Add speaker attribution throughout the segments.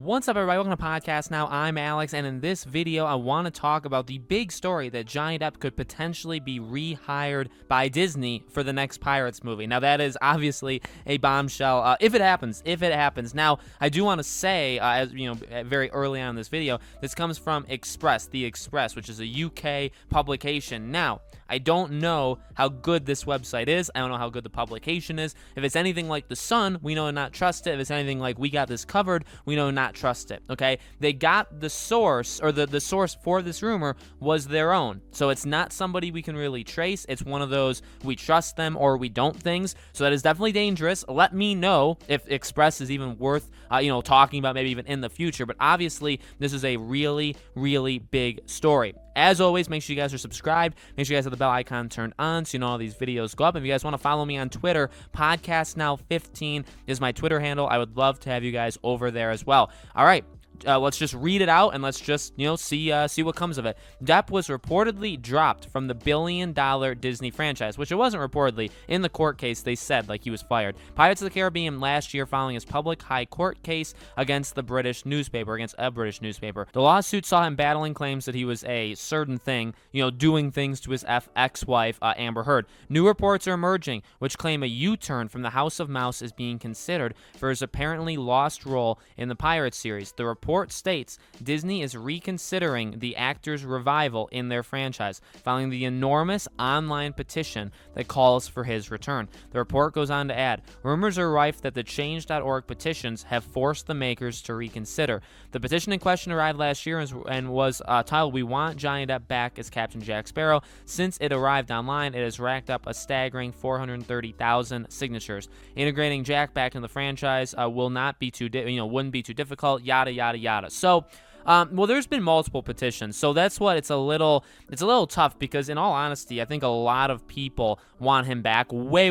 Speaker 1: What's up, everybody? Welcome to Podcast Now. I'm Alex, and in this video, I want to talk about the big story that Johnny Depp could potentially be rehired by Disney for the next Pirates movie. Now, that is obviously a bombshell, if it happens. Now, I do want to say, as you know, very early on in this video, this comes from The Express, which is a UK publication. Now, I don't know how good this website is. I don't know how good the publication is. If it's anything like The Sun, we know to not trust it. If it's anything like We Got This Covered, we know to not trust it, okay? They got the source, or the source for this rumor was their own. So it's not somebody we can really trace. It's one of those we trust them or we don't things. So that is definitely dangerous. Let me know if Express is even worth, talking about maybe even in the future. But obviously, this is a really, really big story. As always, make sure you guys are subscribed. Make sure you guys have the bell icon turned on so you know all these videos go up. If you guys want to follow me on Twitter, PodcastNow15 is my Twitter handle. I would love to have you guys over there as well. All right. Let's just read it out and let's just, see what comes of it. Depp was reportedly dropped from the billion-dollar Disney franchise, which it wasn't reportedly. In the court case, they said he was fired. Pirates of the Caribbean last year following his public high court case against a British newspaper. The lawsuit saw him battling claims that he was a certain thing, doing things to his ex-wife, Amber Heard. New reports are emerging, which claim a U-turn from the House of Mouse is being considered for his apparently lost role in the Pirates series. The report states Disney is reconsidering the actor's revival in their franchise, following the enormous online petition that calls for his return. The report goes on to add, rumors are rife that the Change.org petitions have forced the makers to reconsider. The petition in question arrived last year and was titled, "We Want Johnny Depp Back as Captain Jack Sparrow." Since it arrived online, it has racked up a staggering 430,000 signatures. Integrating Jack back in the franchise wouldn't be too difficult. Yada yada yada. So, there's been multiple petitions, so that's what it's a little tough because, in all honesty, I think a lot of people want him back way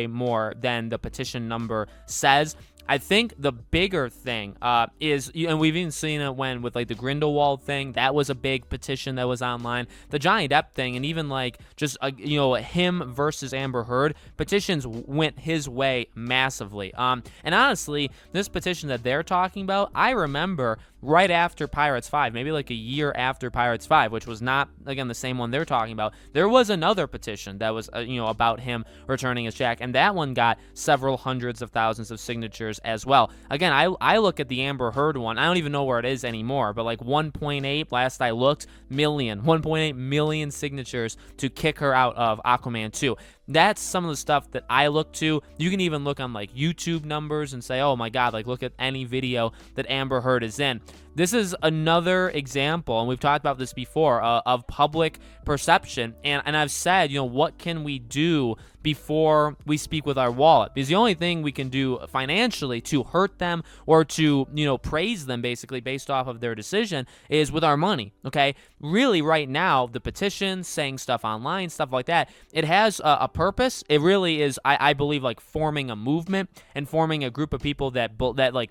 Speaker 1: more than the petition number says. I think the bigger thing is, and we've even seen it with the Grindelwald thing. That was a big petition that was online. The Johnny Depp thing, and even him versus Amber Heard petitions went his way massively. And honestly, this petition that they're talking about, I remember right after Pirates 5, maybe a year after Pirates 5, which was not, again, the same one they're talking about. There was another petition that was, about him returning as Jack, and that one got several hundreds of thousands of signatures as well. Again, I look at the Amber Heard one. I don't even know where it is anymore, but 1.8, last I looked, 1.8 million signatures to kick her out of Aquaman 2. That's some of the stuff that I look to. You can even look on YouTube numbers and say, oh my God, look at any video that Amber Heard is in. This is another example, and we've talked about this before, of public perception. And I've said, what can we do before we speak with our wallet? Because the only thing we can do financially to hurt them or to, praise them basically based off of their decision is with our money, okay? Really, right now, the petitions, saying stuff online, stuff like that, it has a purpose. It really is, I believe, forming a movement and forming a group of people that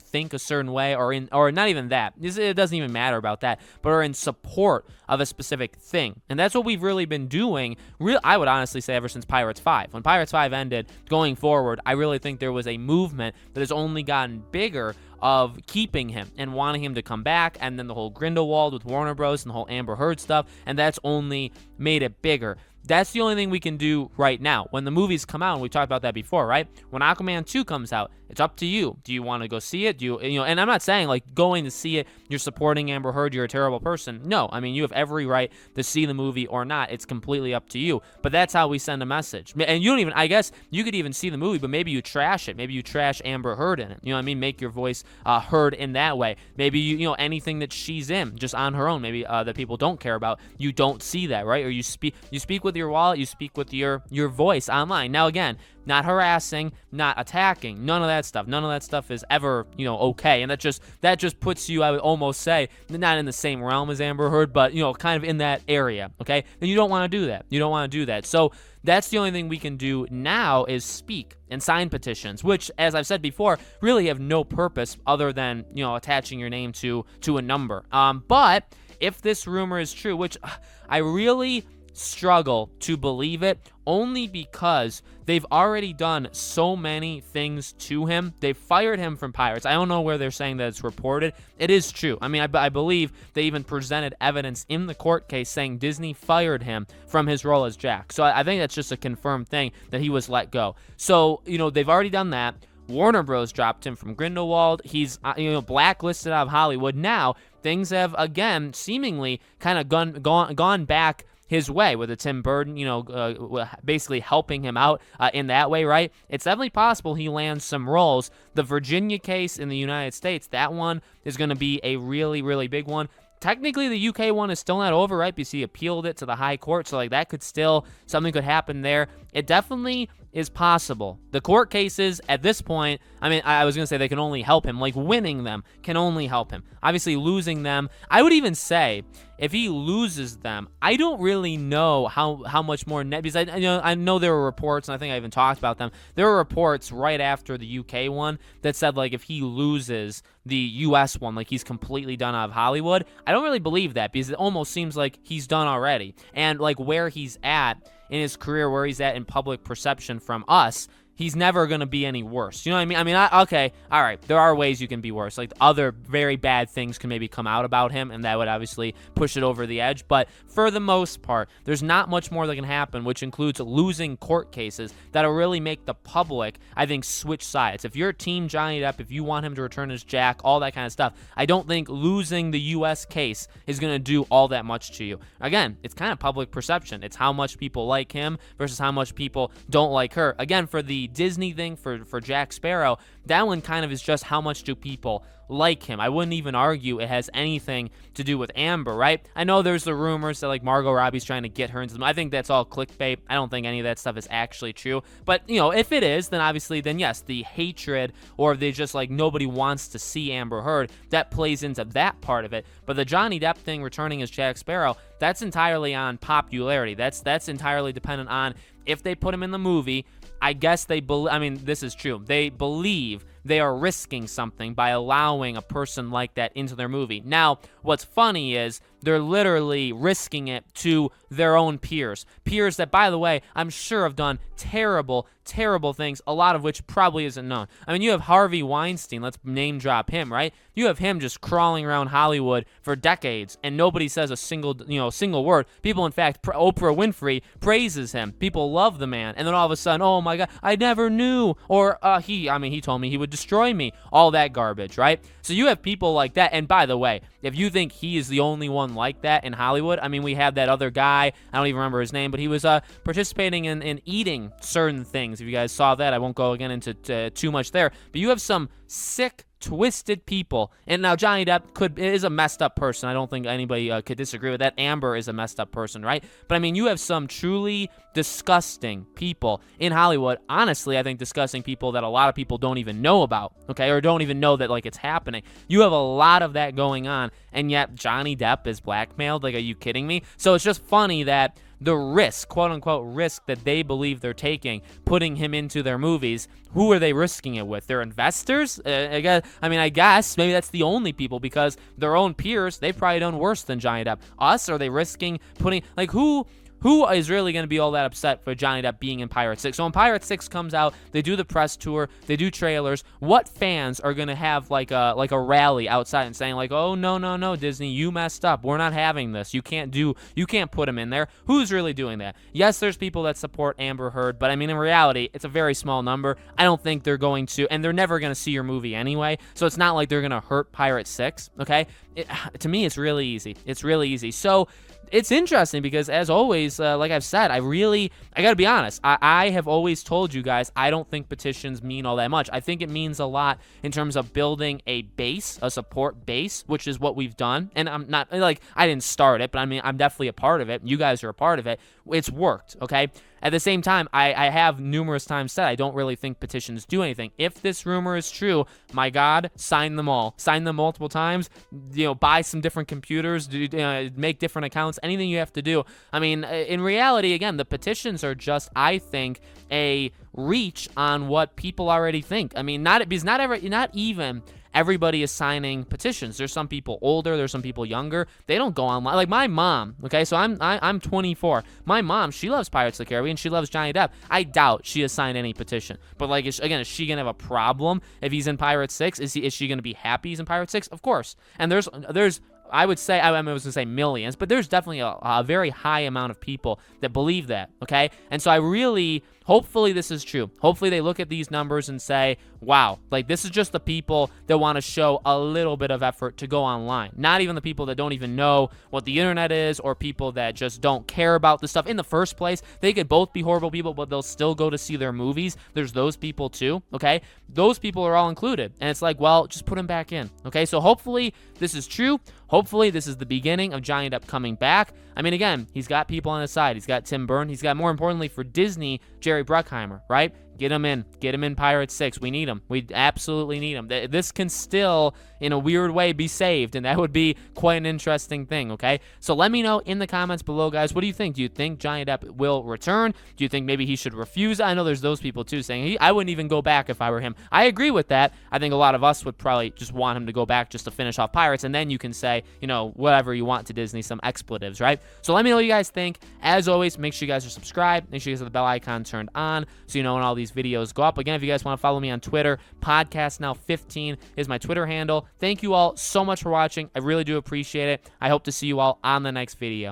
Speaker 1: think a certain way, or not even that. It doesn't even matter about that, but are in support of a specific thing. And that's what we've really been doing, I would honestly say, ever since Pirates 5. When Pirates 5 ended, going forward, I really think there was a movement that has only gotten bigger of keeping him and wanting him to come back, and then the whole Grindelwald with Warner Bros. And the whole Amber Heard stuff, and that's only made it bigger. That's the only thing we can do right now. When the movies come out, and we talked about that before, right? When Aquaman 2 comes out, it's up to you. Do you want to go see it? And I'm not saying going to see it, you're supporting Amber Heard, you're a terrible person. No, I mean, you have every right to see the movie or not. It's completely up to you. But that's how we send a message. And you don't even, I guess, you could even see the movie, but maybe you trash it. Maybe you trash Amber Heard in it. You know what I mean? Make your voice heard in that way. Maybe anything that she's in, just on her own, maybe that people don't care about, you don't see that, right? Or you speak with your wallet, you speak with your voice online. Now, again, not harassing, not attacking, none of that stuff. None of that stuff is ever, okay. And that just puts you, I would almost say, not in the same realm as Amber Heard, but, kind of in that area, okay? And you don't want to do that. You don't want to do that. So that's the only thing we can do now is speak and sign petitions, which, as I've said before, really have no purpose other than, attaching your name to a number. But if this rumor is true, which I really struggle to believe it, only because they've already done so many things to him. They fired him from Pirates. I don't know where they're saying that it's reported. It is true. I mean, I believe they even presented evidence in the court case saying Disney fired him from his role as Jack. So I think that's just a confirmed thing that he was let go. So, they've already done that. Warner Bros. Dropped him from Grindelwald. He's, blacklisted out of Hollywood. Now, things have, again, seemingly kind of gone back his way with a Tim Burton, basically helping him out in that way, right? It's definitely possible he lands some roles. The Virginia case in the United States, that one is going to be a really, really big one. Technically, the UK one is still not over, right? Because he appealed it to the high court, so that could still, something could happen there. It definitely is possible. The court cases at this point, I was going to say they can only help him. Like, winning them can only help him. Obviously, losing them, I would even say, if he loses them, I don't really know how much more because I know there were reports, and I think I even talked about them. There were reports right after the UK one that said, like, if he loses the US one, like, he's completely done out of Hollywood. I don't really believe that, because it almost seems like he's done already. And, like, where he's at in his career, where he's at in public perception from us, he's never going to be any worse. You know what I mean? Okay, all right, there are ways you can be worse. Like, other very bad things can maybe come out about him, and that would obviously push it over the edge. But for the most part, there's not much more that can happen, which includes losing court cases that'll really make the public, I think, switch sides. If you're Team Johnny Depp, if you want him to return as Jack, all that kind of stuff, I don't think losing the U.S. case is going to do all that much to you. Again, it's kind of public perception. It's how much people like him versus how much people don't like her. Again, for the Disney thing for Jack Sparrow, that one kind of is just how much do people like him. I wouldn't even argue it has anything to do with Amber, right? I know there's the rumors that, like, Margot Robbie's trying to get her into them. I think that's all clickbait. I don't think any of that stuff is actually true. But, if it is, then obviously, then yes, the hatred, or if they just, like, nobody wants to see Amber Heard, that plays into that part of it. But the Johnny Depp thing, returning as Jack Sparrow, that's entirely on popularity. That's entirely dependent on if they put him in the movie. I guess this is true. They believe they are risking something by allowing a person like that into their movie. Now, what's funny is they're literally risking it to their own peers. Peers that, by the way, I'm sure have done terrible, terrible things, a lot of which probably isn't known. You have Harvey Weinstein. Let's name drop him, right? You have him just crawling around Hollywood for decades, and nobody says a single word. People, in fact, Oprah Winfrey praises him. People love the man, and then all of a sudden, oh my God, I never knew. Or he told me he would destroy me. All that garbage, right? So you have people like that. And by the way, if you think he is the only one like that in Hollywood, we have that other guy, I don't even remember his name, but he was participating in eating certain things. If you guys saw that, I won't go again into too much there. But you have some sick, twisted people. And now Johnny Depp is a messed up person. I don't think anybody could disagree with that. Amber is a messed up person, right? But you have some truly disgusting people in Hollywood. Honestly, I think disgusting people that a lot of people don't even know about, okay, or don't even know that, like, it's happening. You have a lot of that going on, and yet Johnny Depp is blackmailed. Like, are you kidding me? So it's just funny that the risk, quote-unquote risk, that they believe they're taking, putting him into their movies, who are they risking it with? Their investors? I guess maybe that's the only people, because their own peers, they've probably done worse than Johnny Depp. Us, are they risking putting, like, who is really going to be all that upset for Johnny Depp being in Pirates 6? So when Pirates 6 comes out, they do the press tour, they do trailers. What fans are going to have like a rally outside and saying, like, oh, no, Disney, you messed up. We're not having this. You can't put him in there. Who's really doing that? Yes, there's people that support Amber Heard, but in reality, it's a very small number. I don't think they're going to, and they're never going to see your movie anyway, so it's not like they're going to hurt Pirates 6, okay? To me, it's really easy. It's really easy. So it's interesting because, as always, like I've said, I gotta be honest. I have always told you guys I don't think petitions mean all that much. I think it means a lot in terms of building a base, a support base, which is what we've done. And I'm not, like, I didn't start it, but I'm definitely a part of it. You guys are a part of it. It's worked, okay? At the same time, I have numerous times said I don't really think petitions do anything. If this rumor is true, my God, sign them all. Sign them multiple times. Buy some different computers, make different accounts, anything you have to do. In reality, again, the petitions are just, I think, a reach on what people already think. Not even everybody is signing petitions. There's some people older, there's some people younger. They don't go online. Like my mom, okay, so I'm 24. My mom, she loves Pirates of the Caribbean. She loves Johnny Depp. I doubt she has signed any petition. But like, is she gonna have a problem if he's in Pirates 6? Is she gonna be happy he's in Pirates 6? Of course. And there's I would say, I was going to say millions, but there's definitely a very high amount of people that believe that, okay? And so hopefully this is true. Hopefully they look at these numbers and say, wow, like this is just the people that want to show a little bit of effort to go online. Not even the people that don't even know what the internet is, or people that just don't care about the stuff in the first place. They could both be horrible people, but they'll still go to see their movies. There's those people too, okay? Those people are all included. And it's like, well, just put them back in, okay? So hopefully this is true. Hopefully this is the beginning of Johnny Depp coming back. I mean, again, he's got people on his side. He's got Tim Burton. He's got, more importantly for Disney, Jerry Bruckheimer, right? Get him in. Get him in Pirates 6. We need him. We absolutely need him. This can still, in a weird way, be saved, and that would be quite an interesting thing, okay? So let me know in the comments below, guys. What do you think? Do you think Johnny Depp will return? Do you think maybe he should refuse? I know there's those people, too, saying, I wouldn't even go back if I were him. I agree with that. I think a lot of us would probably just want him to go back just to finish off Pirates, and then you can say, whatever you want to Disney, some expletives, right? So let me know what you guys think. As always, make sure you guys are subscribed. Make sure you guys have the bell icon turned on so you know when all these videos go up. Again, if you guys want to follow me on Twitter, podcastnow15 is my Twitter handle. Thank you all so much for watching. I really do appreciate it. I hope to see you all on the next video.